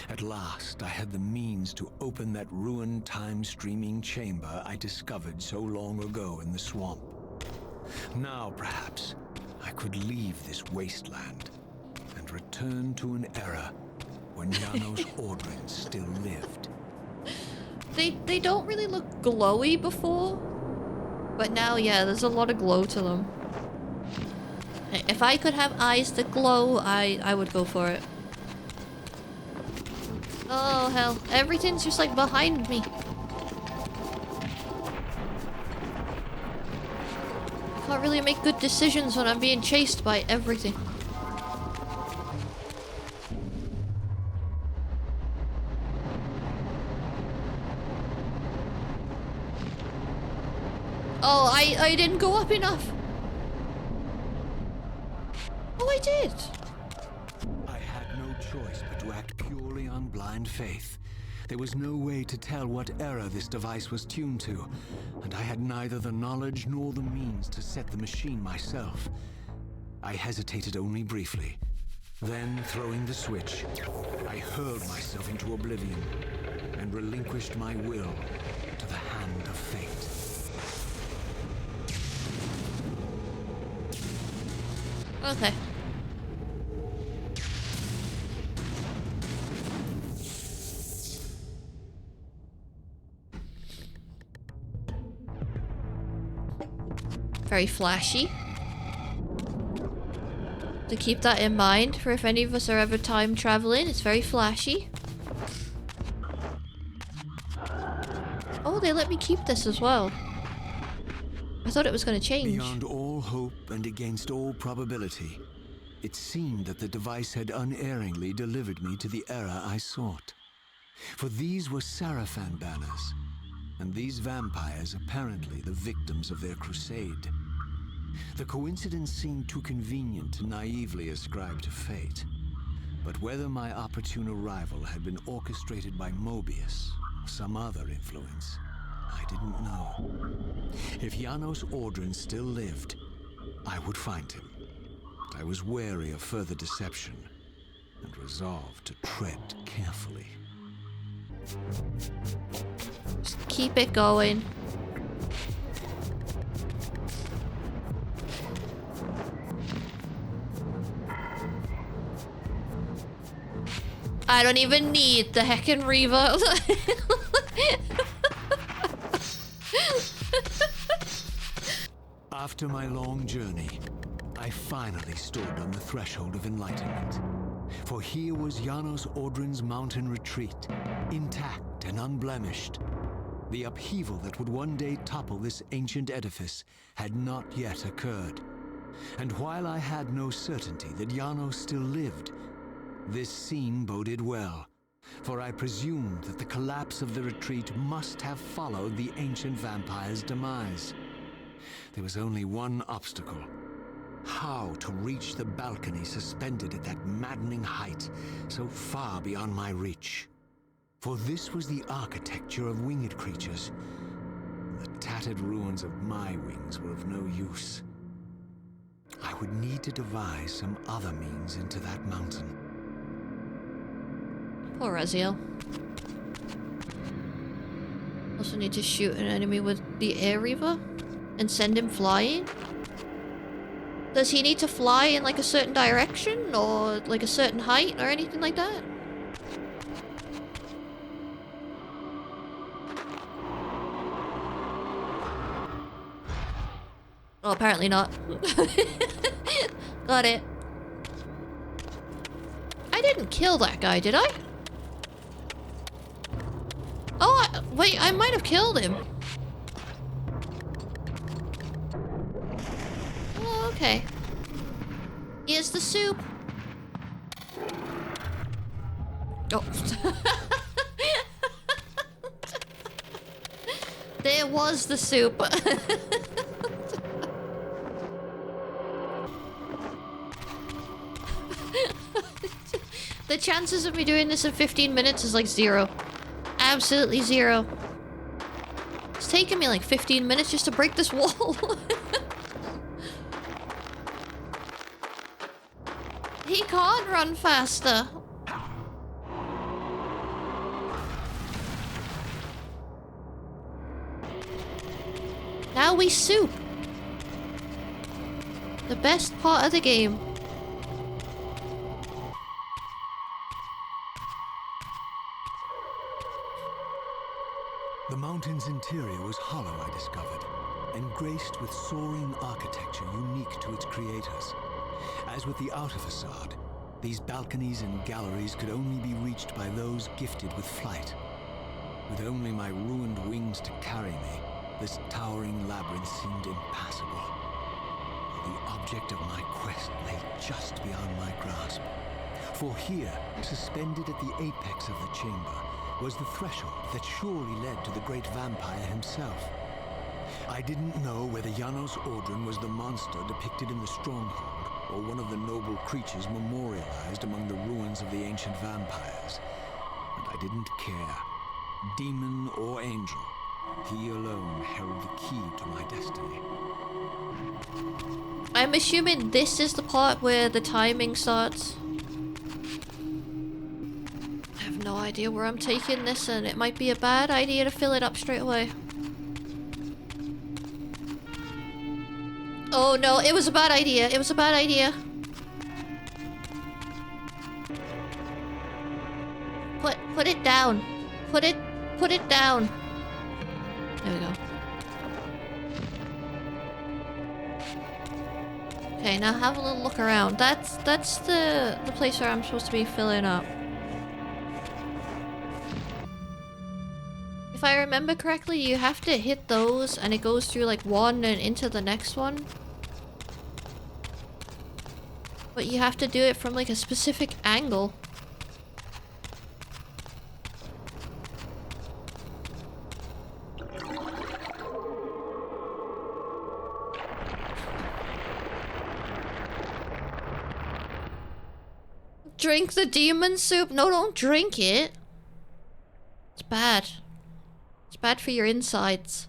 At last, I had the means to open that ruined time-streaming chamber I discovered so long ago in the swamp. Now, perhaps, I could leave this wasteland and return to an era when Janos Ordrin still lived. They don't really look glowy before, but now, yeah, there's a lot of glow to them. If I could have eyes that glow, I would go for it. Oh hell, everything's just like behind me. I can't really make good decisions when I'm being chased by everything. Oh, I didn't go up enough. Oh, I did. I had no choice but to act purely on blind faith. There was no way to tell what era this device was tuned to, and I had neither the knowledge nor the means to set the machine myself. I hesitated only briefly. Then, throwing the switch, I hurled myself into oblivion and relinquished my will to the hand of fate. Okay. Very flashy. To keep that in mind for if any of us are ever time traveling, it's very flashy. Oh, they let me keep this as well. I thought it was going to change. Beyond all hope and against all probability, it seemed that the device had unerringly delivered me to the era I sought. For these were Sarafan banners, and these vampires apparently the victims of their crusade. The coincidence seemed too convenient to naively ascribe to fate. But whether my opportune arrival had been orchestrated by Mobius or some other influence, I didn't know. If Janos Ordrin still lived, I would find him. But I was wary of further deception and resolved to tread carefully. Just keep it going. I don't even need the heckin' Reaver. After my long journey, I finally stood on the threshold of enlightenment. For here was Janos Ordrin's mountain retreat, intact and unblemished. The upheaval that would one day topple this ancient edifice had not yet occurred. And while I had no certainty that Janos still lived, this scene boded well, for I presumed that the collapse of the retreat must have followed the ancient vampire's demise. There was only one obstacle: how to reach the balcony suspended at that maddening height, so far beyond my reach. For this was the architecture of winged creatures. The tattered ruins of my wings were of no use. I would need to devise some other means into that mountain. Poor Raziel. Also need to shoot an enemy with the air Reaver and send him flying. Does he need to fly in like a certain direction or like a certain height or anything like that? Oh, apparently not. Got it. I didn't kill that guy, did I? Oh, wait, I might have killed him. Oh, okay. Here's the soup. Oh. There was the soup. The chances of me doing this in 15 minutes is like 0. Absolutely 0. It's taken me like 15 minutes just to break this wall. He can't run faster. Now we soup. The best part of the game. The mountain's interior was hollow, I discovered, and graced with soaring architecture unique to its creators. As with the outer facade, these balconies and galleries could only be reached by those gifted with flight. With only my ruined wings to carry me, this towering labyrinth seemed impassable. The object of my quest lay just beyond my grasp. For here, suspended at the apex of the chamber, was the threshold that surely led to the great vampire himself. I didn't know whether Janos Audron was the monster depicted in the stronghold, or one of the noble creatures memorialized among the ruins of the ancient vampires. And I didn't care. Demon or angel, he alone held the key to my destiny. I'm assuming this is the part where the timing starts. I have no idea where I'm taking this, and it might be a bad idea to fill it up straight away. Oh no, it was a bad idea. It was a bad idea. Put it down. Put it down. There we go. Okay, now have a little look around. That's the place where I'm supposed to be filling up. If I remember correctly, you have to hit those and it goes through like one and into the next one. But you have to do it from like a specific angle. Drink the demon soup? No, don't drink it. It's bad. It's bad for your insides.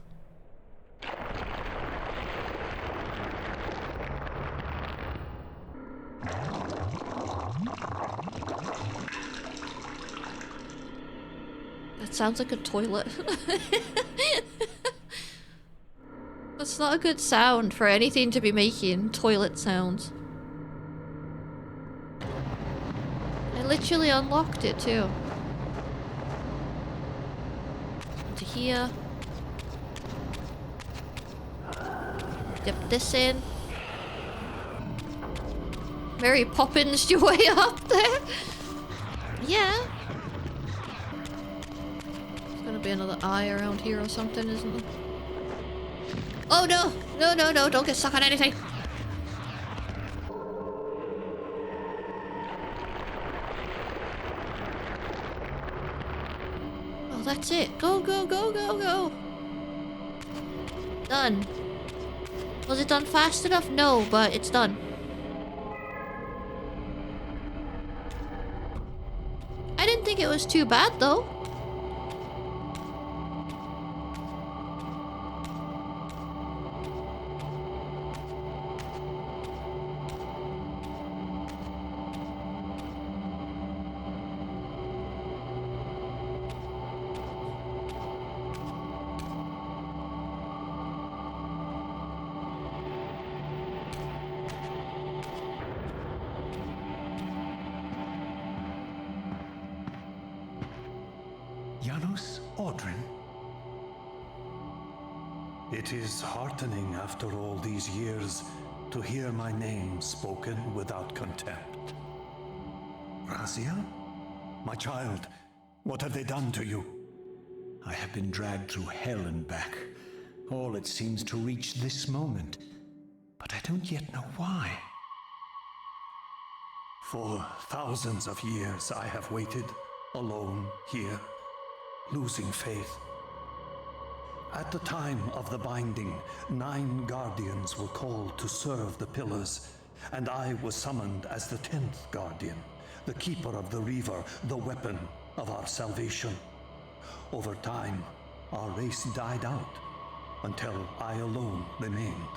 That sounds like a toilet. That's not a good sound for anything to be making. Toilet sounds. I literally unlocked it too. Into here. Dip this in. Mary Poppins your way up there. Yeah. There's gonna be another eye around here or something, isn't there? Oh no! No, no, no, don't get stuck on anything! Oh, that's it. Go, go, go, go, go! Done. Was it done fast enough? No, but it's done. I didn't think it was too bad, though. Janos Audron? It is heartening after all these years to hear my name spoken without contempt. Razia? My child, what have they done to you? I have been dragged through hell and back. All it seems to reach this moment. But I don't yet know why. For thousands of years I have waited, alone here, losing faith. At the time of the binding, 9 guardians were called to serve the pillars, and I was summoned as the 10th guardian, the keeper of the Reaver, the weapon of our salvation. Over time, our race died out, until I alone remained,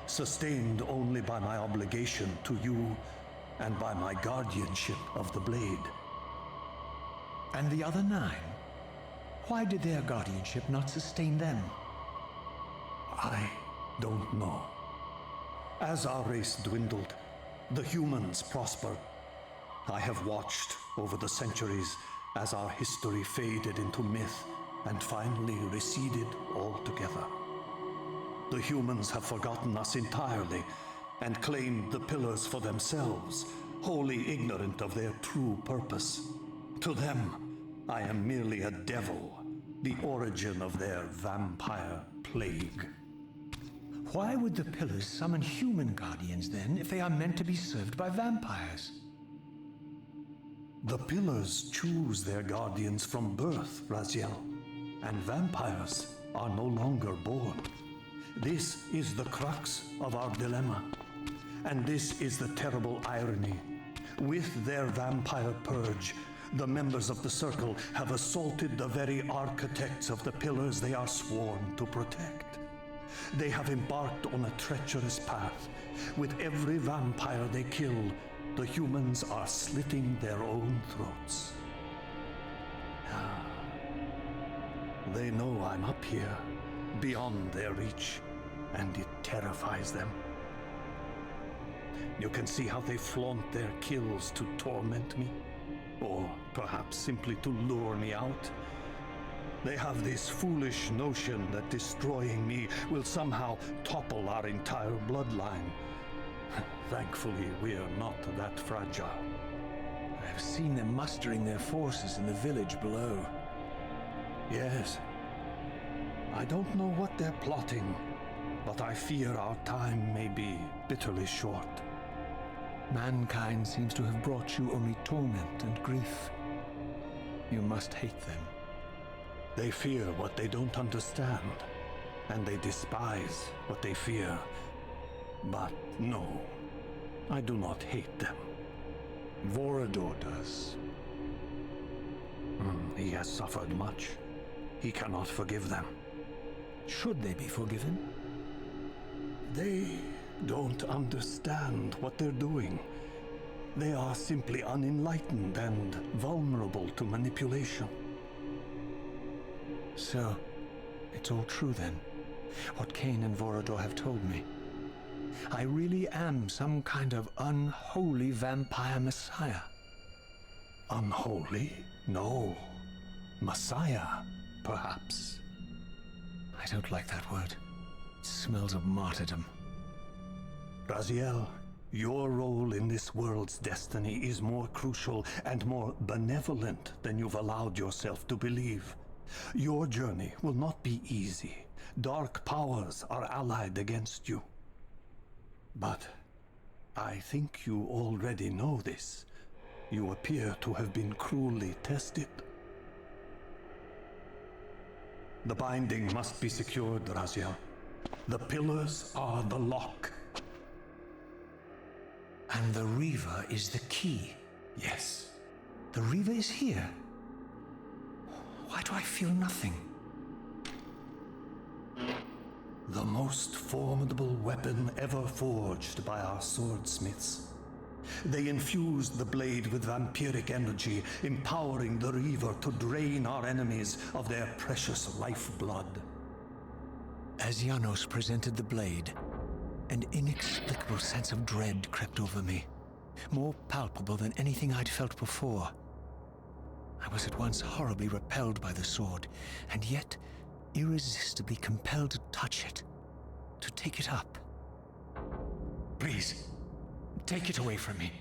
sustained only by my obligation to you and by my guardianship of the blade. And the other 9? Why did their guardianship not sustain them? I don't know. As our race dwindled, the humans prospered. I have watched over the centuries as our history faded into myth and finally receded altogether. The humans have forgotten us entirely and claimed the pillars for themselves, wholly ignorant of their true purpose. To them, I am merely a devil, the origin of their vampire plague. Why would the pillars summon human guardians then, if they are meant to be served by vampires? The pillars choose their guardians from birth, Raziel, and vampires are no longer born. This is the crux of our dilemma, and this is the terrible irony. With their vampire purge, the members of the Circle have assaulted the very architects of the pillars they are sworn to protect. They have embarked on a treacherous path. With every vampire they kill, the humans are slitting their own throats. They know I'm up here, beyond their reach, and it terrifies them. You can see how they flaunt their kills to torment me, or perhaps simply to lure me out. They have this foolish notion that destroying me will somehow topple our entire bloodline. Thankfully, we are not that fragile. I have seen them mustering their forces in the village below. Yes. I don't know what they're plotting, but I fear our time may be bitterly short. Mankind seems to have brought you only torment and grief. You must hate them. They fear what they don't understand, and they despise what they fear. But no, I do not hate them. Vorador does. He has suffered much. He cannot forgive them. Should they be forgiven? They don't understand what they're doing. They are simply unenlightened and vulnerable to manipulation. So, it's all true then, what Cain and Vorador have told me. I really am some kind of unholy vampire messiah. Unholy? No. Messiah, perhaps. I don't like that word. It smells of martyrdom. Raziel, your role in this world's destiny is more crucial and more benevolent than you've allowed yourself to believe. Your journey will not be easy. Dark powers are allied against you. But I think you already know this. You appear to have been cruelly tested. The binding must be secured, Raziel. The pillars are the lock. And the Reaver is the key. Yes. The Reaver is here. Why do I feel nothing? The most formidable weapon ever forged by our swordsmiths. They infused the blade with vampiric energy, empowering the Reaver to drain our enemies of their precious lifeblood. As Janos presented the blade, an inexplicable sense of dread crept over me, more palpable than anything I'd felt before. I was at once horribly repelled by the sword, and yet irresistibly compelled to touch it, to take it up. Please, take it away from me.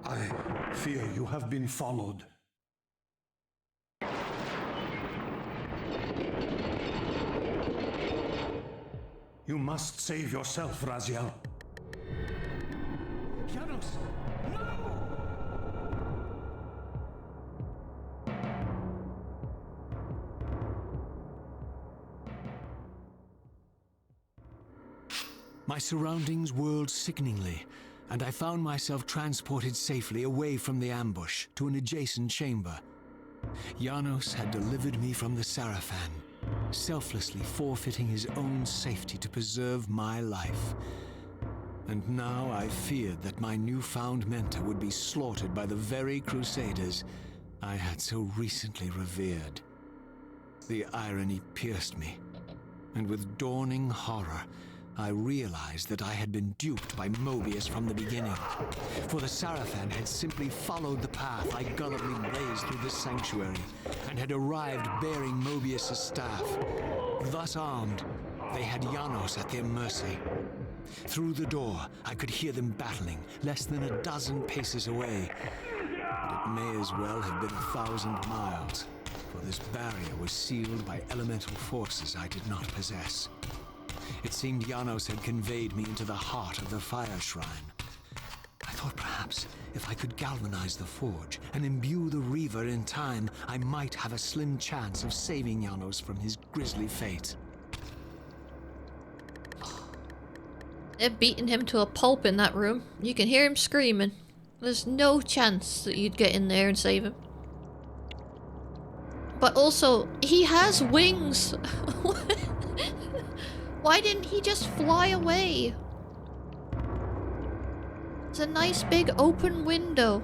I fear you have been followed. You must save yourself, Raziel. Janos! No! My surroundings whirled sickeningly, and I found myself transported safely away from the ambush to an adjacent chamber. Janos had delivered me from the Sarafan, selflessly forfeiting his own safety to preserve my life. And now I feared that my newfound mentor would be slaughtered by the very crusaders I had so recently revered. The irony pierced me, and with dawning horror, I realized that I had been duped by Mobius from the beginning. For the Sarafan had simply followed the path I gullibly blazed through this sanctuary, and had arrived bearing Mobius' staff. Thus armed, they had Janos at their mercy. Through the door, I could hear them battling, less than a dozen paces away. And it may as well have been 1,000 miles, for this barrier was sealed by elemental forces I did not possess. It seemed Janos had conveyed me into the heart of the fire shrine. I thought perhaps if I could galvanize the forge and imbue the Reaver in time, I might have a slim chance of saving Janos from his grisly fate. They're beating him to a pulp in that room. You can hear him screaming. There's no chance that you'd get in there and save him. But also, he has wings! Why didn't he just fly away? It's a nice big open window.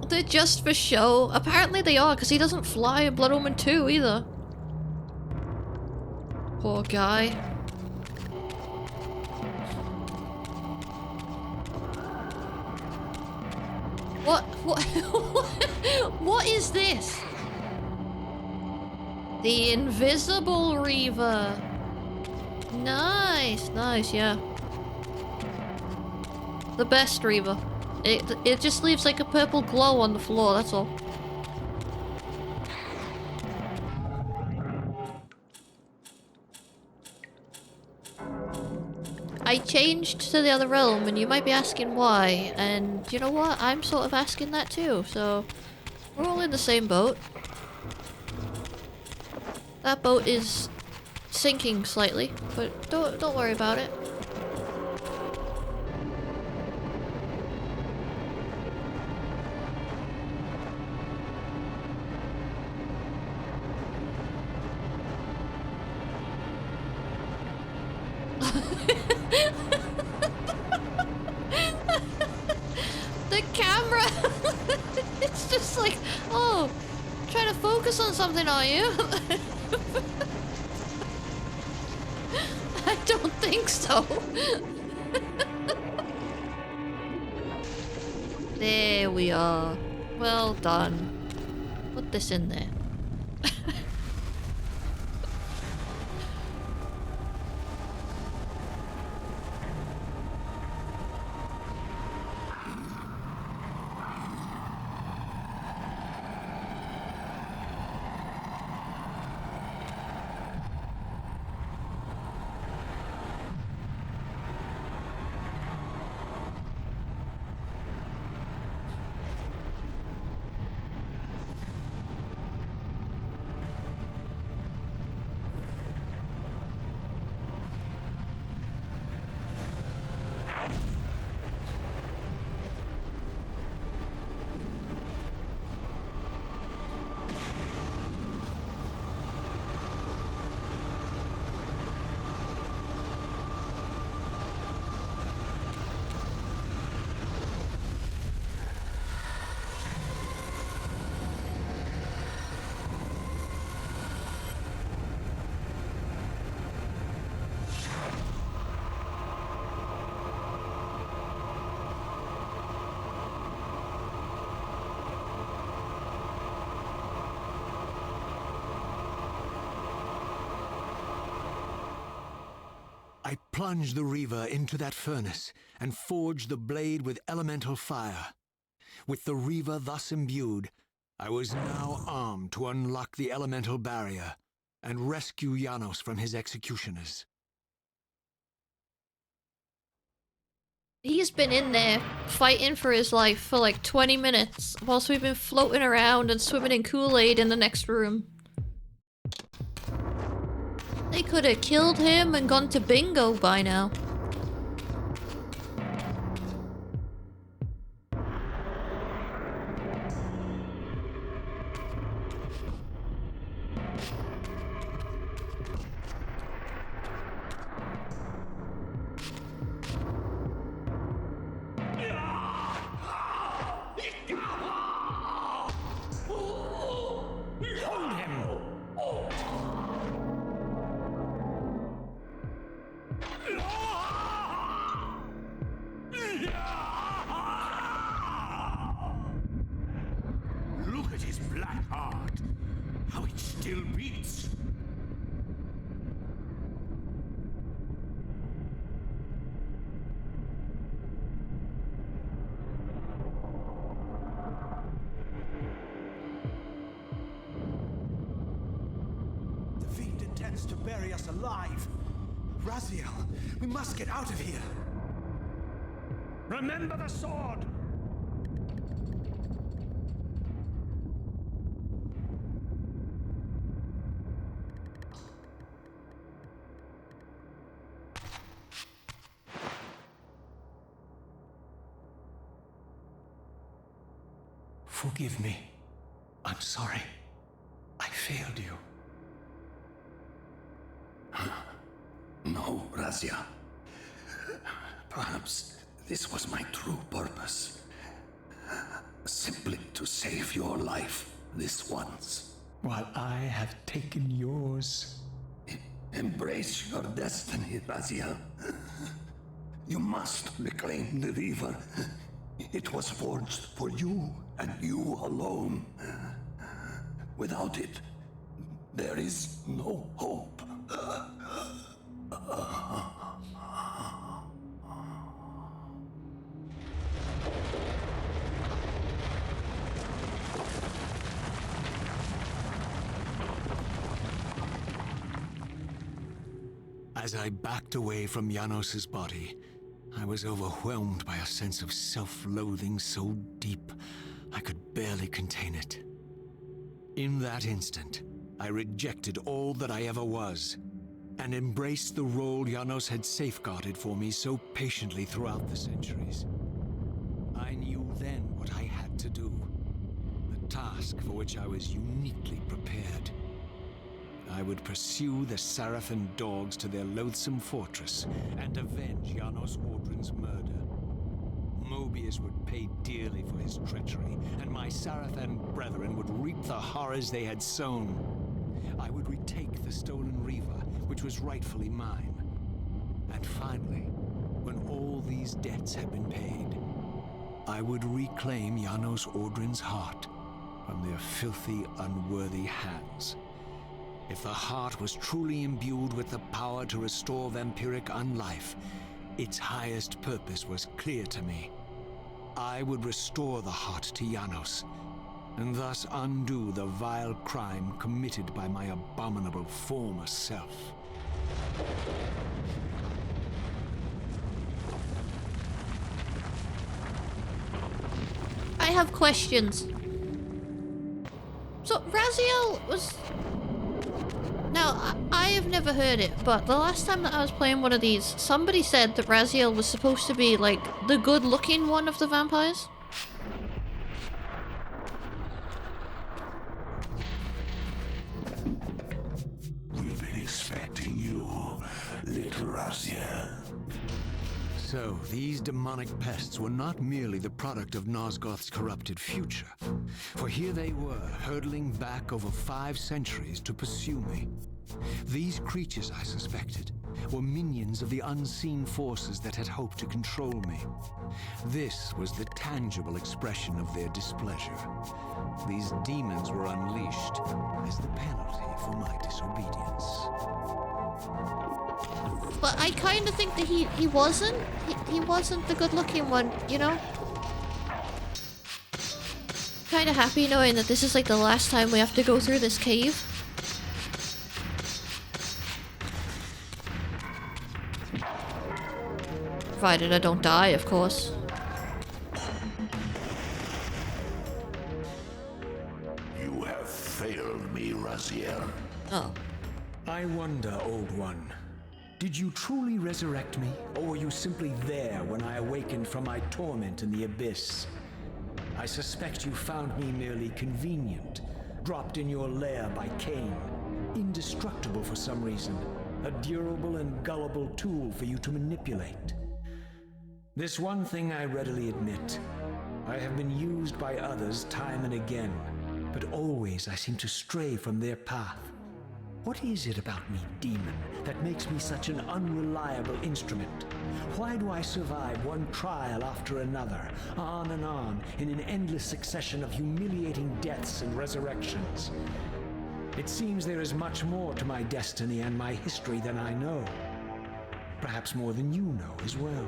They're just for show. Apparently they are, because he doesn't fly in Blood Omen 2 either. Poor guy. What? What is this? The invisible Reaver. Nice, nice, yeah. The best Reaver. It just leaves like a purple glow on the floor, that's all. I changed to the other realm, and you might be asking why, and you know what? I'm sort of asking that too, so we're all in the same boat. That boat is sinking slightly, but don't worry about it. The camera! It's just like, oh, trying to focus on something, are you? I don't think so. There we are. Well done. Put this in there. I plunged the Reaver into that furnace and forged the blade with elemental fire. With the Reaver thus imbued, I was now armed to unlock the elemental barrier and rescue Janos from his executioners. He's been in there fighting for his life for like 20 minutes whilst we've been floating around and swimming in Kool-Aid in the next room. They could have killed him and gone to bingo by now. Look at his black heart. How it still beats. The fiend intends to bury us alive. Raziel, we must get out of here. Remember the sword! Forgive me. I'm sorry. I failed you. No, Razia. Perhaps this was my true purpose. Simply to save your life this once. While I have taken yours. Embrace your destiny, Razia. You must reclaim the Reaver. It was forged for you and you alone. Without it, there is no hope. As I backed away from Janos's body, I was overwhelmed by a sense of self-loathing so deep I could barely contain it. In that instant, I rejected all that I ever was, and embraced the role Janos had safeguarded for me so patiently throughout the centuries. I knew then what I had to do, the task for which I was uniquely prepared. I would pursue the Sarafan dogs to their loathsome fortress and avenge Janos Audrin's murder. Mobius would pay dearly for his treachery, and my Sarafan brethren would reap the horrors they had sown. I would retake the stolen Reaver, which was rightfully mine. And finally, when all these debts had been paid, I would reclaim Janos Audrin's heart from their filthy, unworthy hands. If the heart was truly imbued with the power to restore vampiric unlife, its highest purpose was clear to me. I would restore the heart to Janos, and thus undo the vile crime committed by my abominable former self. I have questions. So, Raziel was... Now, I have never heard it, but the last time that I was playing one of these, somebody said that Raziel was supposed to be, like, the good-looking one of the vampires. We've been expecting you, little Raziel. So, these demonic pests were not merely the product of Nosgoth's corrupted future, for here they were, hurtling back over 5 centuries to pursue me. These creatures, I suspected, were minions of the unseen forces that had hoped to control me. This was the tangible expression of their displeasure. These demons were unleashed as the penalty for my disobedience. But I kind of think that he wasn't. He wasn't the good-looking one, you know? Kind of happy knowing that this is like the last time we have to go through this cave. Provided I don't die, of course. You have failed me, Raziel. Oh. I wonder, Old One. Did you truly resurrect me, or were you simply there when I awakened from my torment in the abyss? I suspect you found me merely convenient, dropped in your lair by Cain, indestructible for some reason, a durable and gullible tool for you to manipulate. This one thing I readily admit. I have been used by others time and again, but always I seem to stray from their path. What is it about me, demon, that makes me such an unreliable instrument? Why do I survive one trial after another, on and on, in an endless succession of humiliating deaths and resurrections? It seems there is much more to my destiny and my history than I know. Perhaps more than you know as well.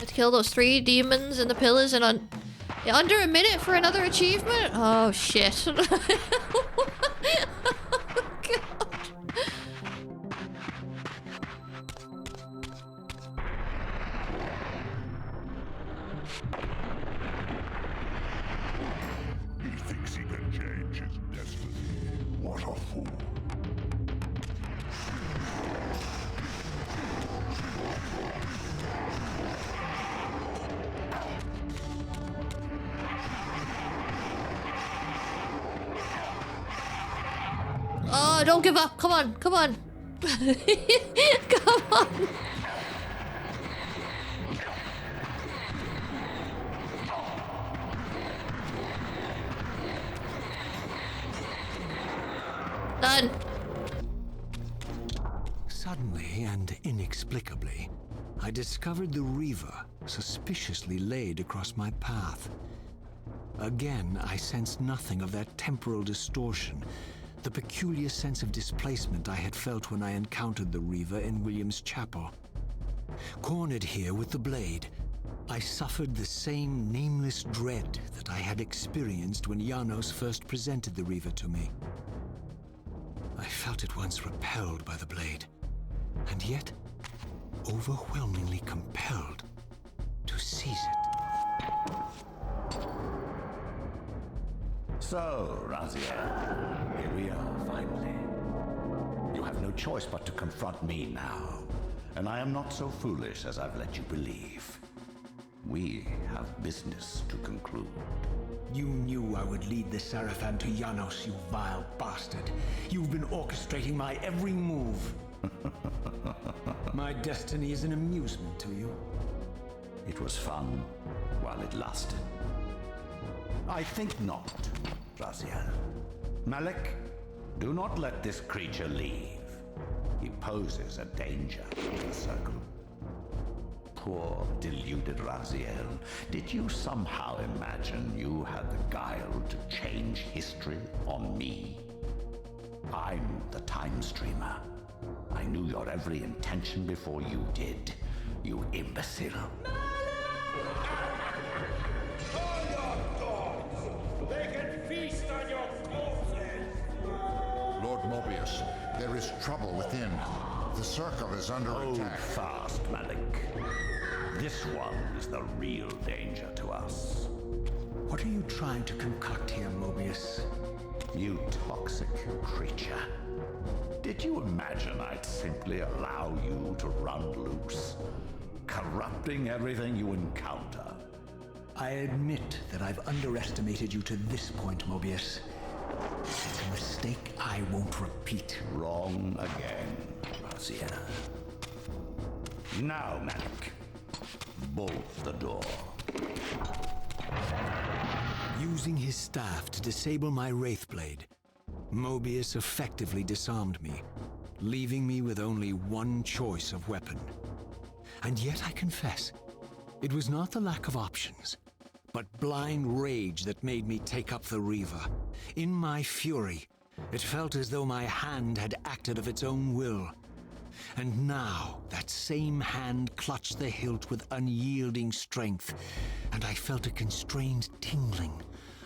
Let's kill those 3 demons and the pillars in under a minute for another achievement? Oh shit. Oh, God. He thinks he can change his destiny. What a fool. Oh, don't give up. Come on, come on. Come on. Done. Suddenly and inexplicably, I discovered the Reaver suspiciously laid across my path. Again, I sensed nothing of that temporal distortion, the peculiar sense of displacement I had felt when I encountered the Reaver in William's chapel. Cornered here with the blade, I suffered the same nameless dread that I had experienced when Janos first presented the Reaver to me. I felt at once repelled by the blade, and yet overwhelmingly compelled to seize it. So, Raziel, here we are, finally. You have no choice but to confront me now, and I am not so foolish as I've let you believe. We have business to conclude. You knew I would lead the Seraphim to Janos, you vile bastard. You've been orchestrating my every move. My destiny is an amusement to you. It was fun while it lasted. I think not, Raziel. Malik, do not let this creature leave. He poses a danger to the Circle. Poor, deluded Raziel. Did you somehow imagine you had the guile to change history on me? I'm the Time Streamer. I knew your every intention before you did, you imbecile. Lord Mobius, there is trouble within. The Circle is under Hold attack. fast, Malik. This one is the real danger to us. What are you trying to concoct here, Mobius? You toxic creature. Did you imagine I'd simply allow you to run loose, corrupting everything you encounter? I admit that I've underestimated you to this point, Mobius. It's a mistake I won't repeat. Wrong again, Raziel. Now, Malik, bolt the door. Using his staff to disable my Wraithblade, Mobius effectively disarmed me, leaving me with only one choice of weapon. And yet I confess, it was not the lack of options, but blind rage that made me take up the Reaver. In my fury, it felt as though my hand had acted of its own will. And now, that same hand clutched the hilt with unyielding strength, and I felt a constrained tingling,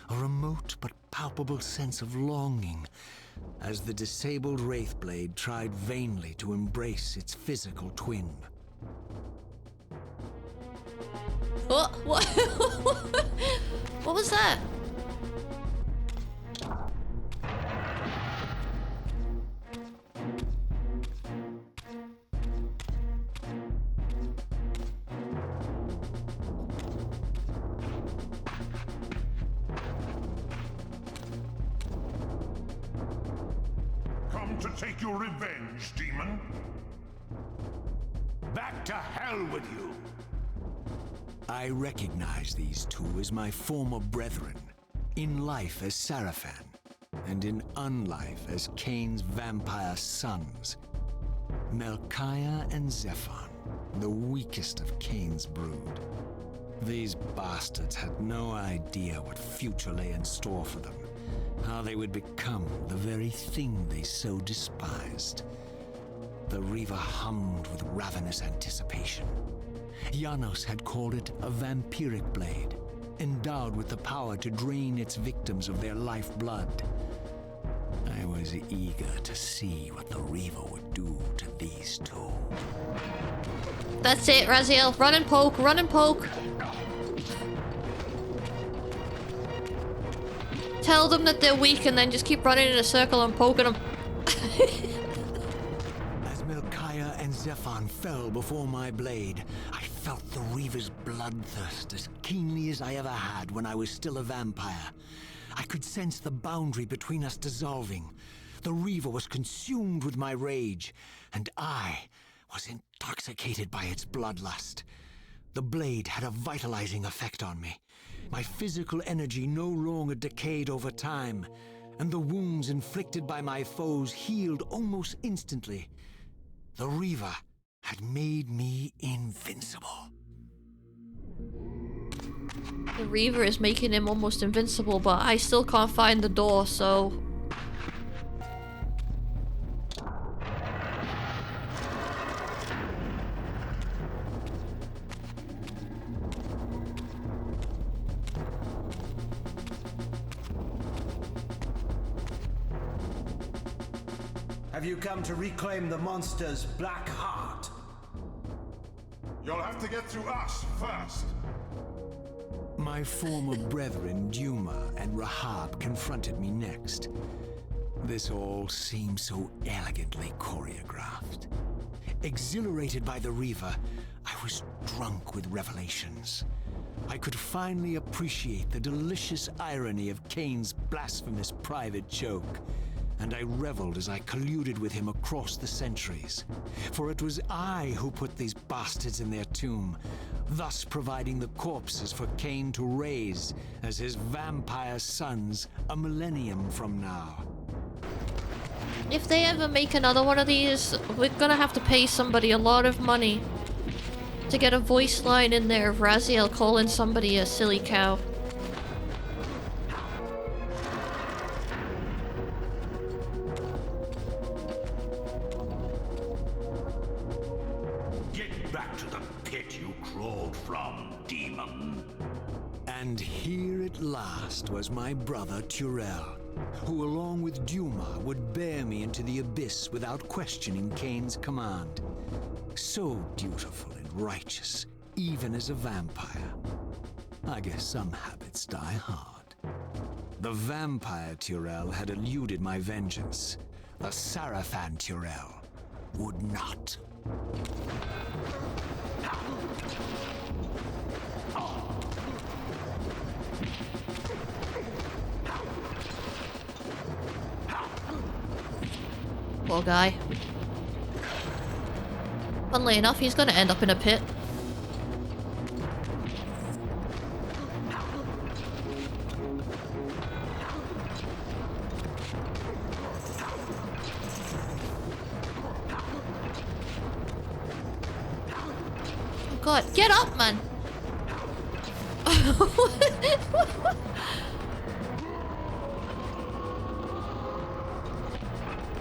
a remote but palpable sense of longing, as the disabled Wraithblade tried vainly to embrace its physical twin. What? What? What was that? Come to take your revenge, demon? Back to hell with you! I recognize these two as my former brethren, In life as Sarafan, and in unlife as Cain's vampire sons. Melchiah and Zephon, the weakest of Cain's brood. These bastards had no idea what future lay in store for them, how they would become the very thing they so despised. The Reaver hummed with ravenous anticipation. Janos had called it a vampiric blade, endowed with the power to drain its victims of their lifeblood. I was eager to see what the Reaver would do to these two. That's it, Raziel. Run and poke, run and poke. Tell them that they're weak and then just keep running in a circle and poking them. As Melchiah and Zephon fell before my blade, I felt the Reaver's bloodthirst as keenly as I ever had when I was still a vampire. I could sense the boundary between us dissolving. The Reaver was consumed with my rage, and I was intoxicated by its bloodlust. The blade had a vitalizing effect on me. My physical energy no longer decayed over time, and the wounds inflicted by my foes healed almost instantly. The Reaver had made me invincible. The Reaver is making him almost invincible, but I still can't find the door, so... Have you come to reclaim the monster's black heart? You'll have to get through us first. My former brethren, Duma and Rahab, confronted me next. This all seemed so elegantly choreographed. Exhilarated by the Reaver, I was drunk with revelations. I could finally appreciate the delicious irony of Cain's blasphemous private joke, and I reveled as I colluded with him across the centuries. For it was I who put these bastards in their tomb, thus providing the corpses for Cain to raise as his vampire sons a millennium from now. If they ever make another one of these, we're gonna have to pay somebody a lot of money to get a voice line in there of Raziel calling somebody a silly cow. Get back to the pit you crawled from, demon. And here at last was my brother Turel, who along with Duma would bear me into the abyss without questioning Cain's command. So dutiful and righteous, even as a vampire. I guess some habits die hard. The vampire Turel had eluded my vengeance. The Sarafan Turel would not. Poor guy. Funnily enough, he's gonna end up in a pit. Oh god, get up, man!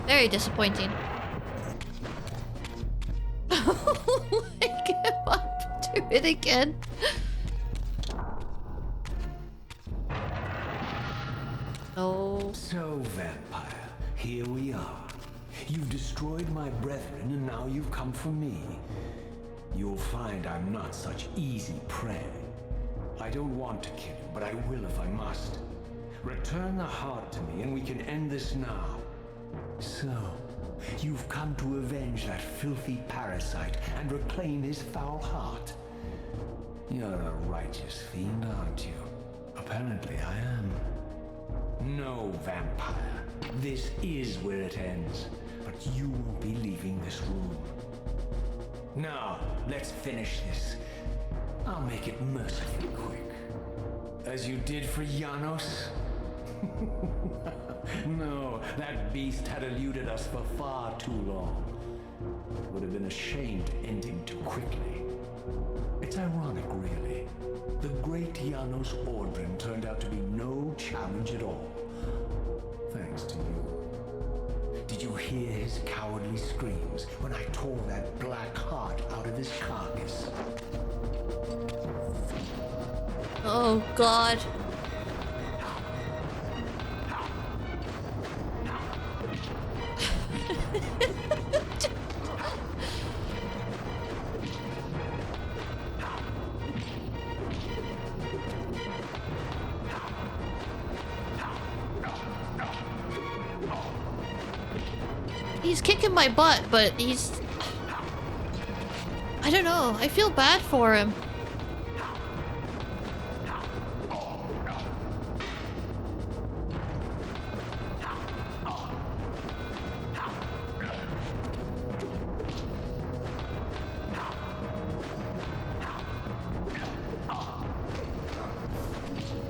Very disappointing. Wake him up. Do it again. Oh. So, vampire, here we are. You've destroyed my brethren, and now you've come for me. You'll find I'm not such easy prey. I don't want to kill you, but I will if I must. Return the heart to me, and we can end this now. So, you've come to avenge that filthy parasite and reclaim his foul heart. You're a righteous fiend, aren't you? Apparently I am. No, vampire. This is where it ends, but you won't be leaving this room. Now, let's finish this. I'll make it mercifully quick. As you did for Janos, No, that beast had eluded us for far too long. It would have been a shame to end him too quickly. It's ironic, really. The great Janos Ordrin turned out to be no challenge at all. Thanks to you. Did you hear his cowardly screams when I tore that black heart out of his carcass? Oh, God. He's kicking my butt, but he's... I don't know. I feel bad for him.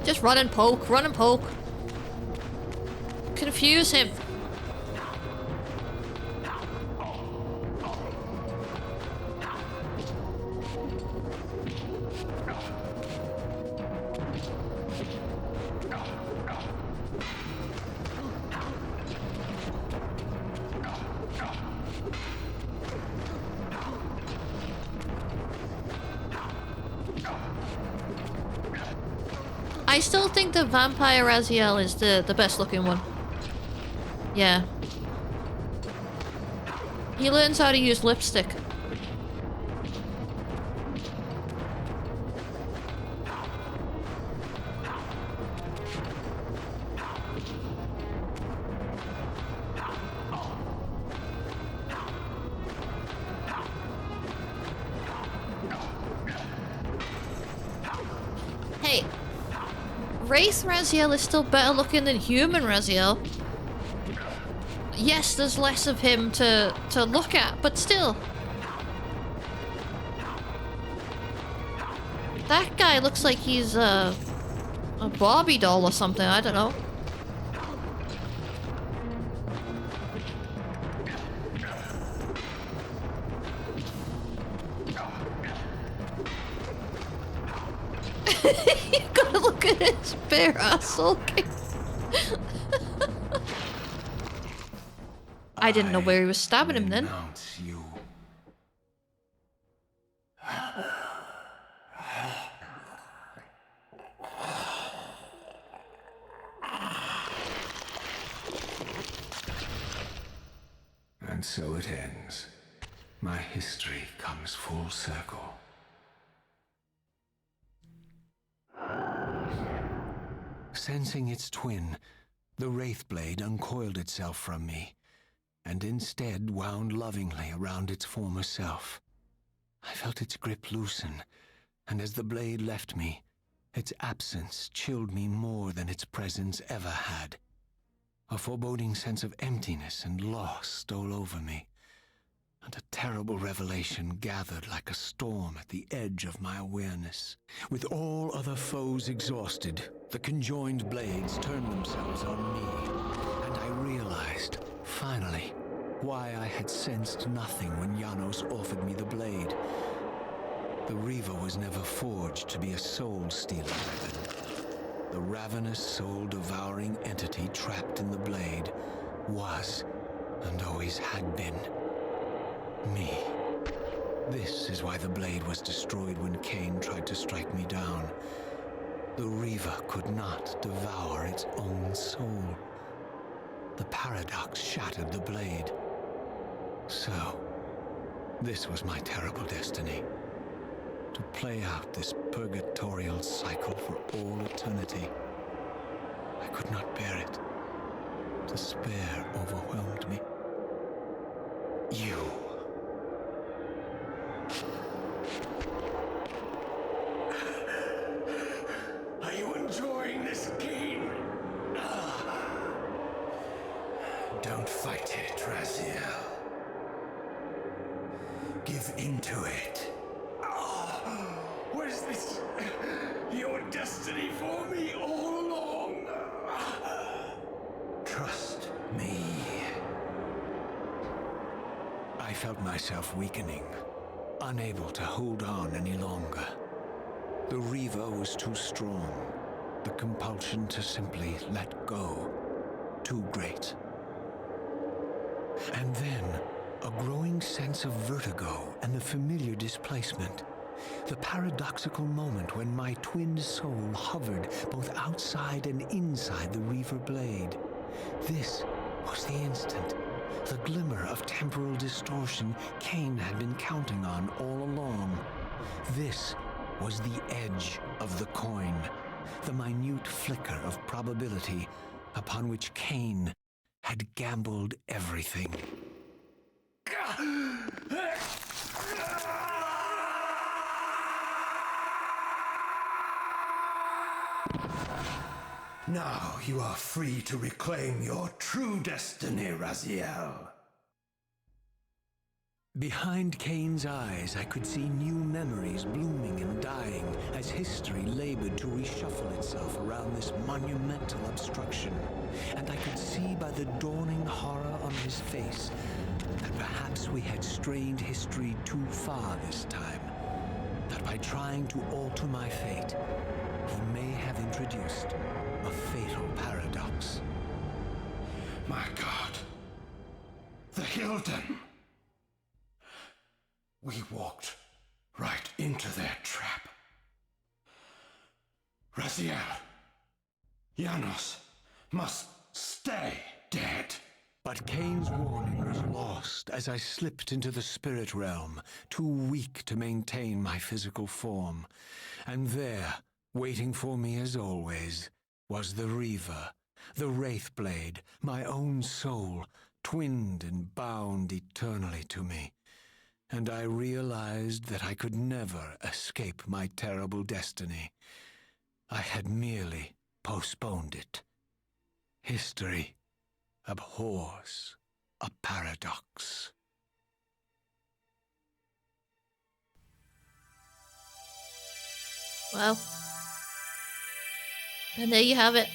Just run and poke, run and poke. Confuse him. I still think the Vampire Raziel is the best looking one. Yeah. He learns how to use lipstick. Hey. Wraith Raziel is still better looking than human Raziel. Yes, there's less of him to look at, but still. That guy looks like he's a Barbie doll or something, I don't know. You gotta look at his bare asshole. I didn't know where he was stabbing him then. You. And so it ends. My history comes full circle. Sensing its twin, the Wraithblade uncoiled itself from me, and instead wound lovingly around its former self. I felt its grip loosen, and as the blade left me, its absence chilled me more than its presence ever had. A foreboding sense of emptiness and loss stole over me, and a terrible revelation gathered like a storm at the edge of my awareness. With all other foes exhausted, the conjoined blades turned themselves on me, and I realized, finally, why I had sensed nothing when Janos offered me the blade. The Reaver was never forged to be a soul-stealing weapon. The ravenous, soul-devouring entity trapped in the blade was, and always had been, me. This is why the blade was destroyed when Cain tried to strike me down. The Reaver could not devour its own soul. The paradox shattered the blade. So, this was my terrible destiny. To play out this purgatorial cycle for all eternity. I could not bear it. Despair overwhelmed me. You. Are you enjoying this game? Don't fight it, Raziel. Give into it. Was this your destiny for me all along? Trust me. I felt myself weakening, unable to hold on any longer. The Reaver was too strong. The compulsion to simply let go, too great. And then, a growing sense of vertigo and the familiar displacement. The paradoxical moment when my twin soul hovered both outside and inside the Reaver blade. This was the instant, the glimmer of temporal distortion Cain had been counting on all along. This was the edge of the coin, the minute flicker of probability upon which Cain had gambled everything. Now you are free to reclaim your true destiny, Raziel. Behind Cain's eyes, I could see new memories blooming and dying as history labored to reshuffle itself around this monumental obstruction. And I could see by the dawning horror on his face that perhaps we had strained history too far this time. That by trying to alter my fate, he may have introduced a fatal paradox. My God. The Hilden. We walked right into their trap. Raziel, Janos must stay dead. But Cain's warning was lost as I slipped into the spirit realm, too weak to maintain my physical form. And there, waiting for me as always, was the Reaver, the Wraithblade, my own soul, twinned and bound eternally to me. And I realized that I could never escape my terrible destiny. I had merely postponed it. History abhors a paradox. Well. And there you have it.